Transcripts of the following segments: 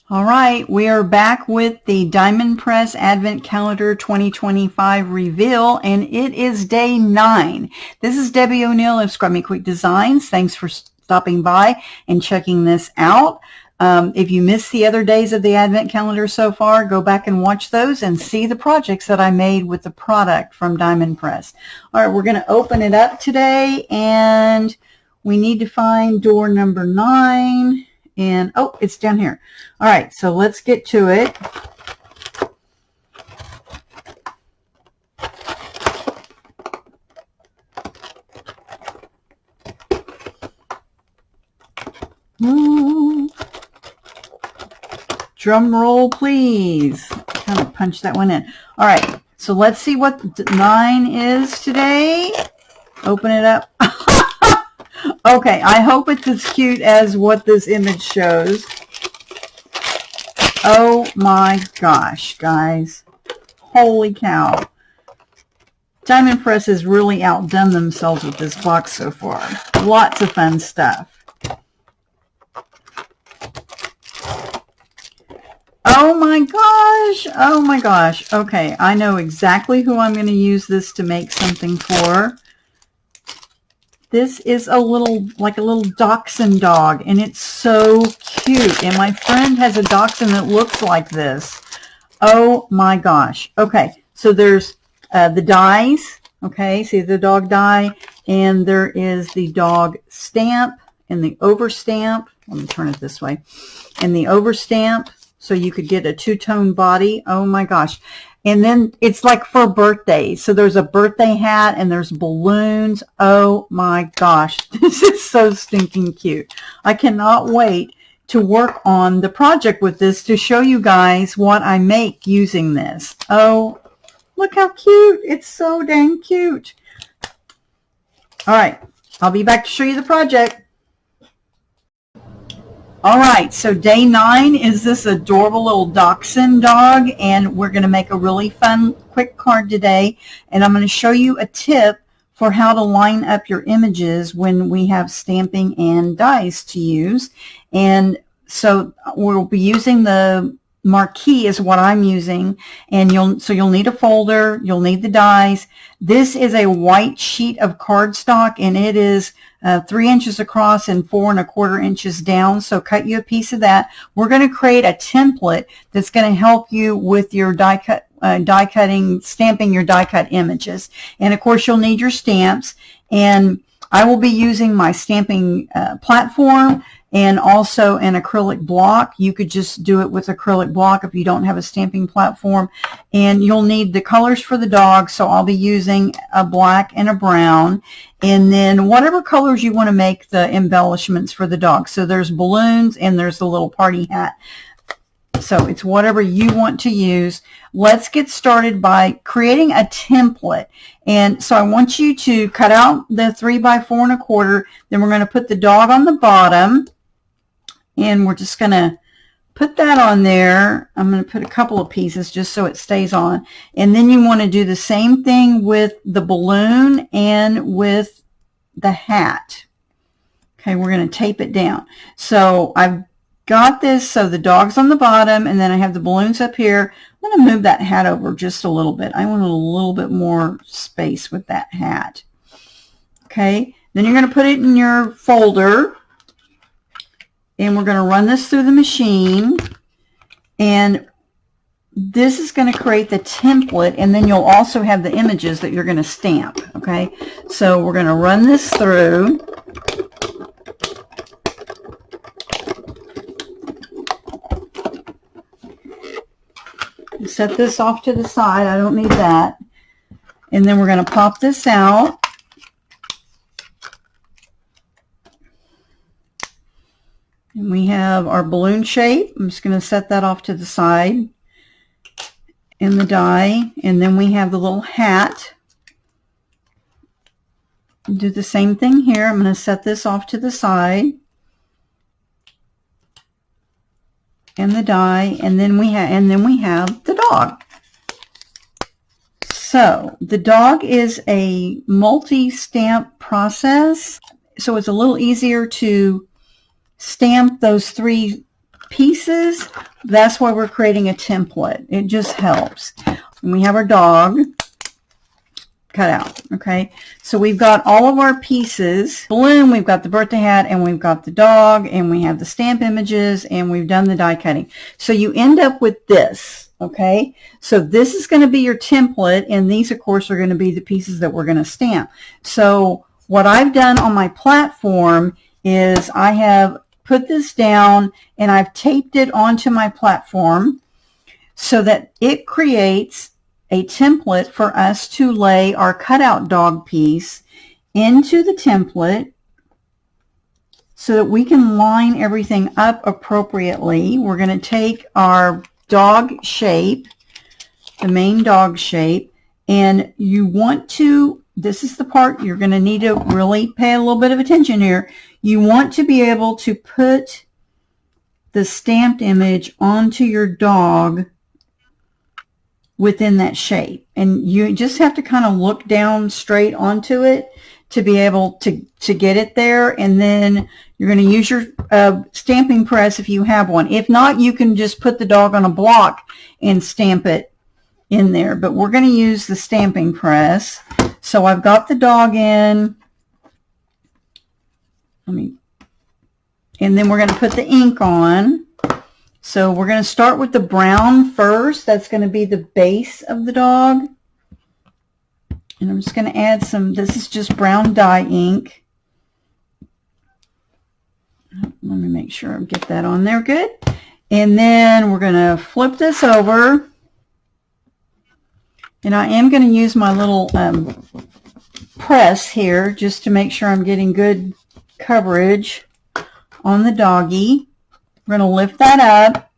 All right, we are back with the Diamond Press Advent Calendar 2025 reveal, and it is day 9. This is Debbie O'Neill of Scrub Me Quick Designs. Thanks for stopping by and checking this out. If you missed the other days of the Advent Calendar so far, go back and watch those and see the projects that I made with the product from Diamond Press. All right, we're going to open it up today, and we need to find door number 9. And, oh, it's down here. All right, so let's get to it. Drum roll, please. Kind of punch that one in. All right, so let's see what 9 is today. Open it up. Okay, I hope it's as cute as what this image shows. Oh my gosh, guys. Holy cow. Diamond Press has really outdone themselves with this box so far. Lots of fun stuff. Oh my gosh. Oh my gosh. Okay, I know exactly who I'm going to use this to make something for. This is a little, like a little dachshund dog, and it's so cute. And my friend has a dachshund that looks like this. Oh my gosh. Okay, so there's the dies. Okay, see the dog die, and there is the dog stamp and the over stamp. Let me turn it this way. And the over stamp, so you could get a two-tone body. Oh my gosh. And then it's like for birthdays. So there's a birthday hat and there's balloons. Oh my gosh. This is so stinking cute. I cannot wait to work on the project with this to show you guys what I make using this. Oh, look how cute. It's so dang cute. All right. I'll be back to show you the project. All right, so day 9 is this adorable little dachshund dog, and we're going to make a really fun, quick card today, and I'm going to show you a tip for how to line up your images when we have stamping and dies to use. And so we'll be using the marquee is what I'm using, and you'll need a folder, you'll need the dies. This is a white sheet of cardstock, and it is 3 inches across and 4 1/4 inches down. So cut you a piece of that. We're going to create a template that's going to help you with your die cutting, stamping your die cut images. And of course, you'll need your stamps. And I will be using my stamping platform and also an acrylic block. You could just do it with acrylic block if you don't have a stamping platform. And you'll need the colors for the dog, so I'll be using a black and a brown. And then whatever colors you want to make the embellishments for the dog. So there's balloons and there's the little party hat. So it's whatever you want to use. Let's get started by creating a template. And so I want you to cut out the 3 by 4 1/4. Then we're going to put the dog on the bottom. And we're just going to put that on there. I'm going to put a couple of pieces just so it stays on. And then you want to do the same thing with the balloon and with the hat. Okay, we're going to tape it down. So I've got this, so the dog's on the bottom, and then I have the balloons up here. I'm going to move that hat over just a little bit. I want a little bit more space with that hat. Okay, then you're going to put it in your folder. And we're going to run this through the machine, and this is going to create the template, and then you'll also have the images that you're going to stamp. Okay, so we're going to run this through. Set this off to the side. I don't need that. And then we're going to pop this out. And we have our balloon shape. I'm just going to set that off to the side in the die. And then we have the little hat. Do the same thing here. I'm going to set this off to the side. And the die. And then we have the dog. So the dog is a multi-stamp process. So it's a little easier to stamp those 3 pieces. That's why we're creating a template. It just helps. And we have our dog cut out. Okay, so we've got all of our pieces. Balloon, we've got the birthday hat, and we've got the dog, and we have the stamp images, and we've done the die cutting. So you end up with this. Okay, so this is going to be your template, and these of course are going to be the pieces that we're going to stamp. So what I've done on my platform is I have put this down and I've taped it onto my platform so that it creates a template for us to lay our cutout dog piece into the template so that we can line everything up appropriately. We're going to take our dog shape, the main dog shape, and you want to, this is the part you're going to need to really pay a little bit of attention here. You want to be able to put the stamped image onto your dog within that shape, and you just have to kind of look down straight onto it to be able to get it there. And then you're going to use your stamping press if you have one. If not, you can just put the dog on a block and stamp it in there, but we're going to use the stamping press. So I've got the dog in, and then we're going to put the ink on. So we're going to start with the brown first. That's going to be the base of the dog. And I'm just going to add some, this is just brown dye ink. Let me make sure I get that on there good. And then we're going to flip this over. And I am going to use my little press here just to make sure I'm getting good coverage on the doggy. We're going to lift that up.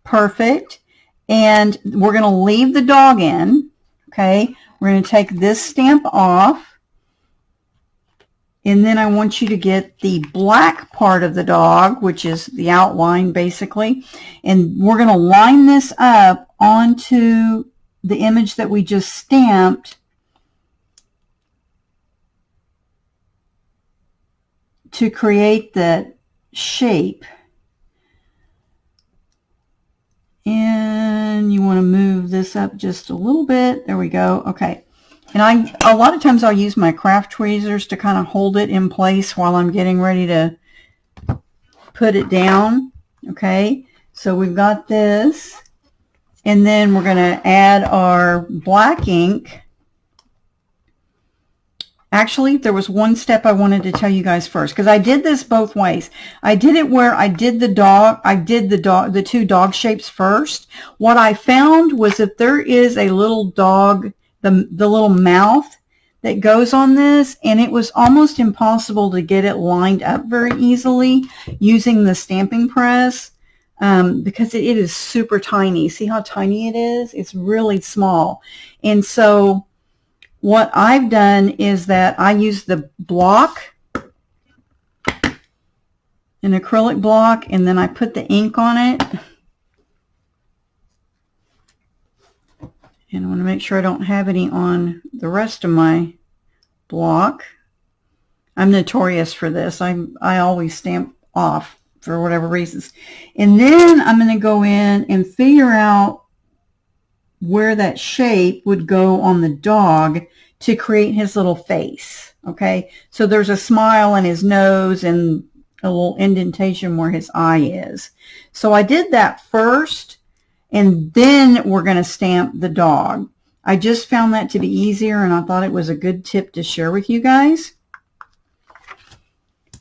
Perfect. And we're going to leave the dog in. Okay. We're going to take this stamp off. And then I want you to get the black part of the dog, which is the outline basically. And we're going to line this up onto the image that we just stamped to create the shape. And you want to move this up just a little bit. There we go. Okay. And a lot of times I'll use my craft tweezers to kind of hold it in place while I'm getting ready to put it down. Okay. So we've got this. And then we're going to add our black ink. Actually, there was one step I wanted to tell you guys first, because I did this both ways. I did it where I did the two dog shapes first. What I found was that there is a little dog, the little mouth that goes on this, and it was almost impossible to get it lined up very easily using the stamping press. Because it is super tiny. See how tiny it is? It's really small. And so what I've done is that I use the block, an acrylic block, and then I put the ink on it. And I want to make sure I don't have any on the rest of my block. I'm notorious for this. I always stamp off for whatever reasons. And then I'm going to go in and figure out where that shape would go on the dog to create his little face. Okay, so there's a smile in his nose and a little indentation where his eye is. So I did that first, and then we're going to stamp the dog. I just found that to be easier, and I thought it was a good tip to share with you guys.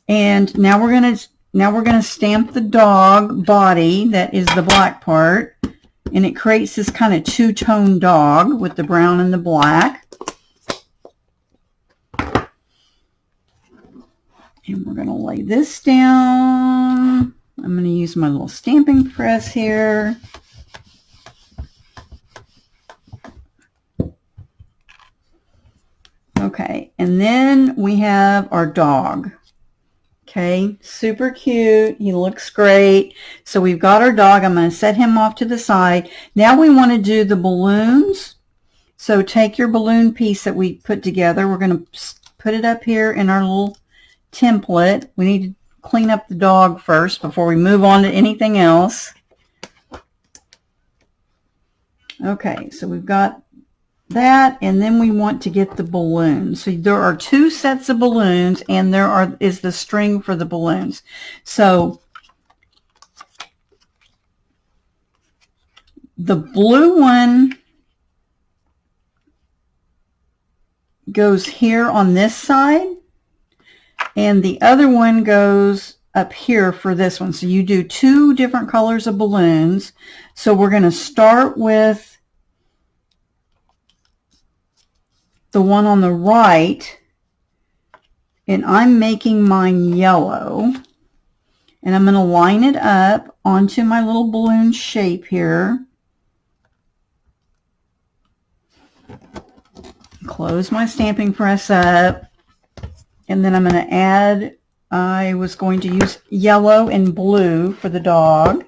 And now we're going to stamp the dog body, that is the black part, and it creates this kind of two-tone dog with the brown and the black. And we're going to lay this down. I'm going to use my little stamping press here. Okay, and then we have our dog. Okay, super cute. He looks great. So we've got our dog. I'm going to set him off to the side. Now we want to do the balloons. So take your balloon piece that we put together. We're going to put it up here in our little template. We need to clean up the dog first before we move on to anything else. Okay, so we've got that, and then we want to get the balloons. So there are 2 sets of balloons, and there is the string for the balloons. So the blue one goes here on this side, and the other one goes up here for this one. So you do 2 different colors of balloons. So we're going to start with the one on the right, and I'm making mine yellow, and I'm going to line it up onto my little balloon shape here. Close my stamping press up, and then I'm going to add, I was going to use yellow and blue for the dog.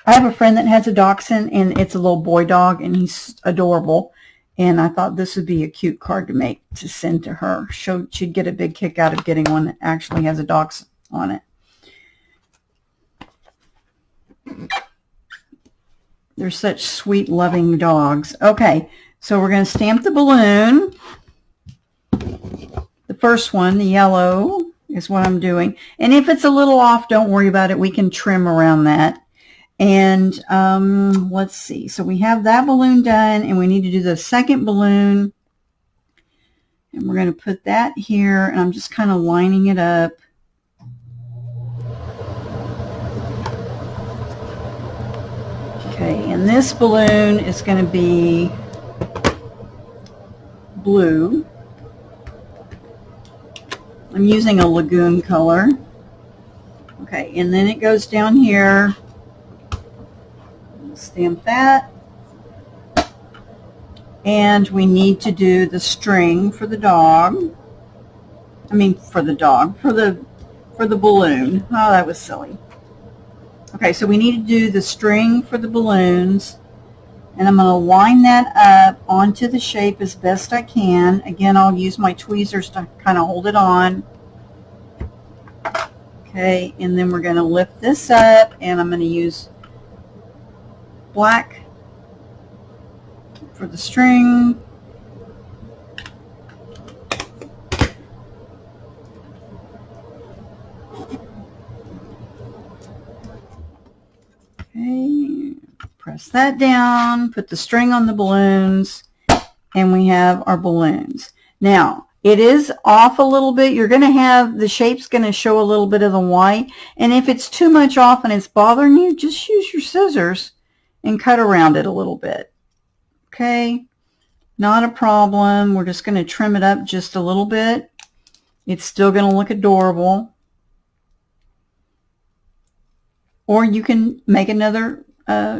I have a friend that has a dachshund, and it's a little boy dog, and he's adorable, and I thought this would be a cute card to send to her. She'd get a big kick out of getting one that actually has a dachshund on it. They're such sweet, loving dogs. Okay. So we're going to stamp the balloon. The first one, the yellow, is what I'm doing. And if it's a little off, don't worry about it. We can trim around that. And let's see. So we have that balloon done, and we need to do the second balloon. And we're going to put that here, and I'm just kind of lining it up. Okay, and this balloon is going to be blue. I'm using a lagoon color. Okay, and then it goes down here. Stamp that. And we need to do the string for the dog. I mean, for the dog, for the balloon. Oh, that was silly. Okay, so we need to do the string for the balloons. And I'm going to line that up onto the shape as best I can. Again, I'll use my tweezers to kind of hold it on. Okay, and then we're going to lift this up, and I'm going to use black for the string. Okay, press that down, put the string on the balloons, and we have our balloons. Now, it is off a little bit. You're going to have, the shape's going to show a little bit of the white, and if it's too much off and it's bothering you, just use your scissors and cut around it a little bit. Okay, not a problem. We're just going to trim it up just a little bit. It's still going to look adorable. Or you can make another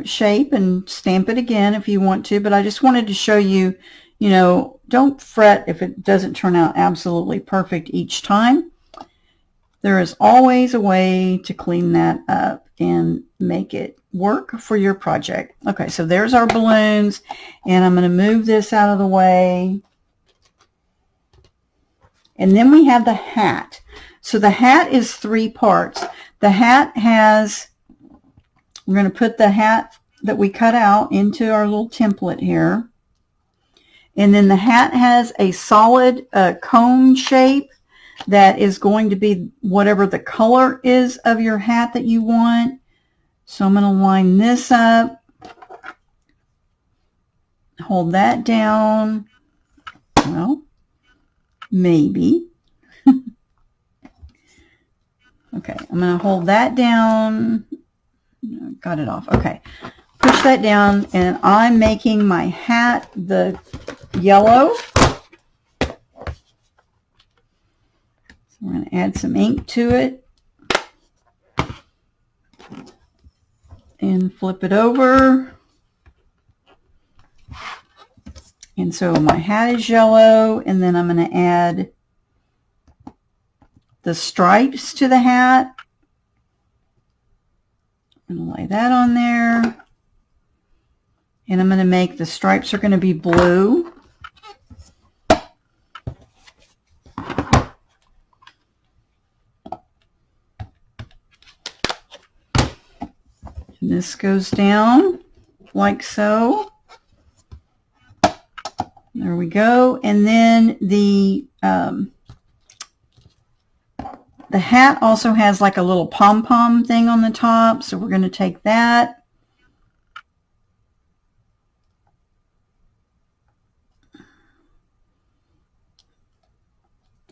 shape and stamp it again if you want to, but I just wanted to show you, you know, don't fret if it doesn't turn out absolutely perfect each time. There is always a way to clean that up and make it work for your project. Okay, so there's our balloons, and I'm going to move this out of the way. And then we have the hat. So the hat is 3 parts. The hat has, we're going to put the hat that we cut out into our little template here. And then the hat has a solid cone shape that is going to be whatever the color is of your hat that you want. So I'm going to line this up, hold that down. Well, maybe. Okay, I'm going to hold that down. Got it off. Okay, push that down, and I'm making my hat the yellow. So we're going to add some ink to it and flip it over. And so my hat is yellow, and then I'm going to add the stripes to the hat. I'm going to lay that on there. And I'm going to make the stripes are going to be blue. And this goes down like so. There we go. And then the hat also has like a little pom-pom thing on the top, so we're going to take that.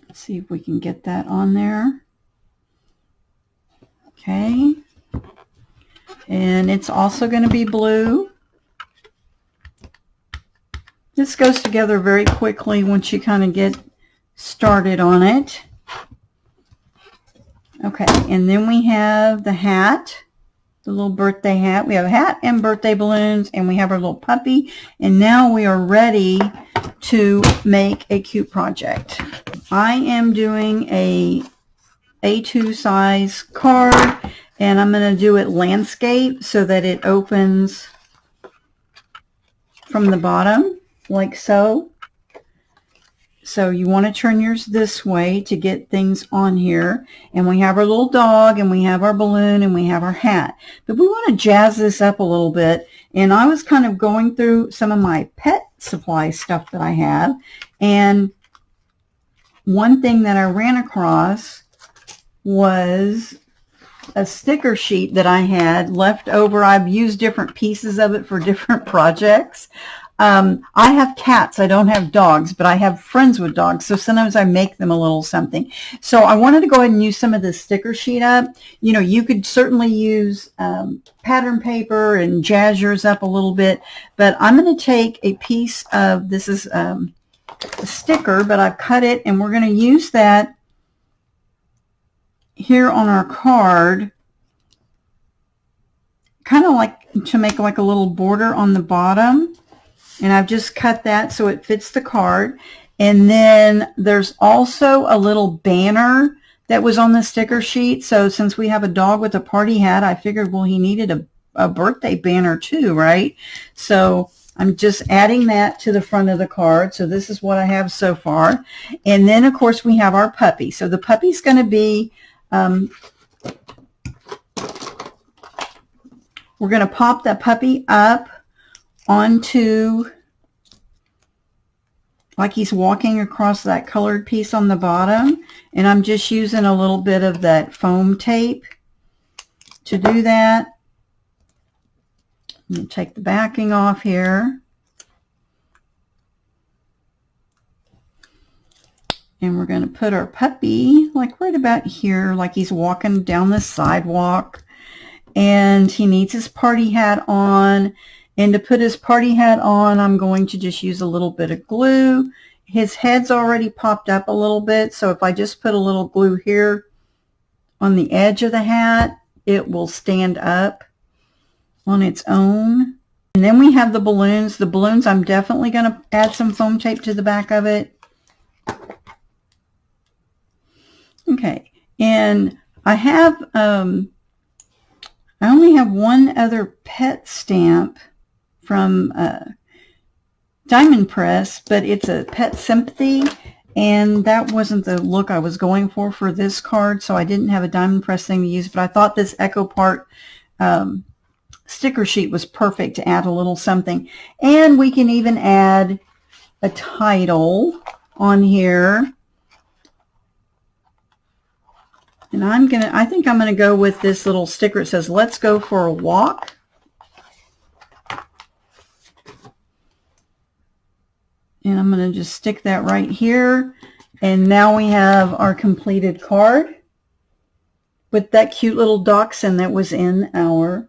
Let's see if we can get that on there. Okay. And it's also going to be blue. This goes together very quickly once you kind of get started on it. Okay, and then we have the hat, the little birthday hat. We have a hat and birthday balloons, and we have our little puppy. And now we are ready to make a cute project. I am doing a A2 size card, and I'm going to do it landscape so that it opens from the bottom, like so. So you want to turn yours this way to get things on here. And we have our little dog, and we have our balloon, and we have our hat. But we want to jazz this up a little bit. And I was kind of going through some of my pet supply stuff that I have. And one thing that I ran across was a sticker sheet that I had left over. I've used different pieces of it for different projects. I have cats. I don't have dogs, but I have friends with dogs, so sometimes I make them a little something. So I wanted to go ahead and use some of this sticker sheet up. You know, you could certainly use pattern paper and jazz yours up a little bit, but I'm going to take a piece of, this is a sticker, but I've cut it, and we're going to use that here on our card, kind of like to make like a little border on the bottom. And I've just cut that so it fits the card. And then there's also a little banner that was on the sticker sheet. So since we have a dog with a party hat, I figured, well, he needed a birthday banner too, right? So I'm just adding that to the front of the card. So this is what I have so far. And then, of course, we have our puppy. So the puppy's going to be, we're going to pop that puppy up onto, like he's walking across that colored piece on the bottom, and I'm just using a little bit of that foam tape to do that. I'm going to take the backing off here, and we're going to put our puppy like right about here, like he's walking down the sidewalk, and he needs his party hat on. And to put his party hat on, I'm going to just use a little bit of glue. His head's already popped up a little bit, so if I just put a little glue here on the edge of the hat, it will stand up on its own. And then we have the balloons. The balloons, I'm definitely going to add some foam tape to the back of it. Okay, and I have, I only have one other pet stamp from Diamond Press, but it's a Pet Sympathy, and that wasn't the look I was going for this card, so I didn't have a Diamond Press thing to use, but I thought this Echo Part sticker sheet was perfect to add a little something. And we can even add a title on here. And I think I'm going to go with this little sticker. It says, "Let's go for a walk." And I'm going to just stick that right here. And now we have our completed card with that cute little dachshund that was in our,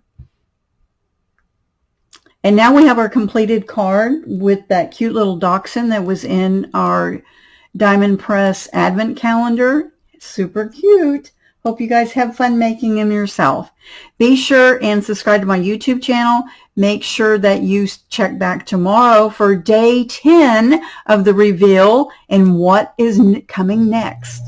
and now we have our completed card with that cute little dachshund that was in our Diamond Press Advent Calendar. Super cute. Hope you guys have fun making them yourself. Be sure and subscribe to my YouTube channel. Make sure that you check back tomorrow for day 10 of the reveal and what is coming next.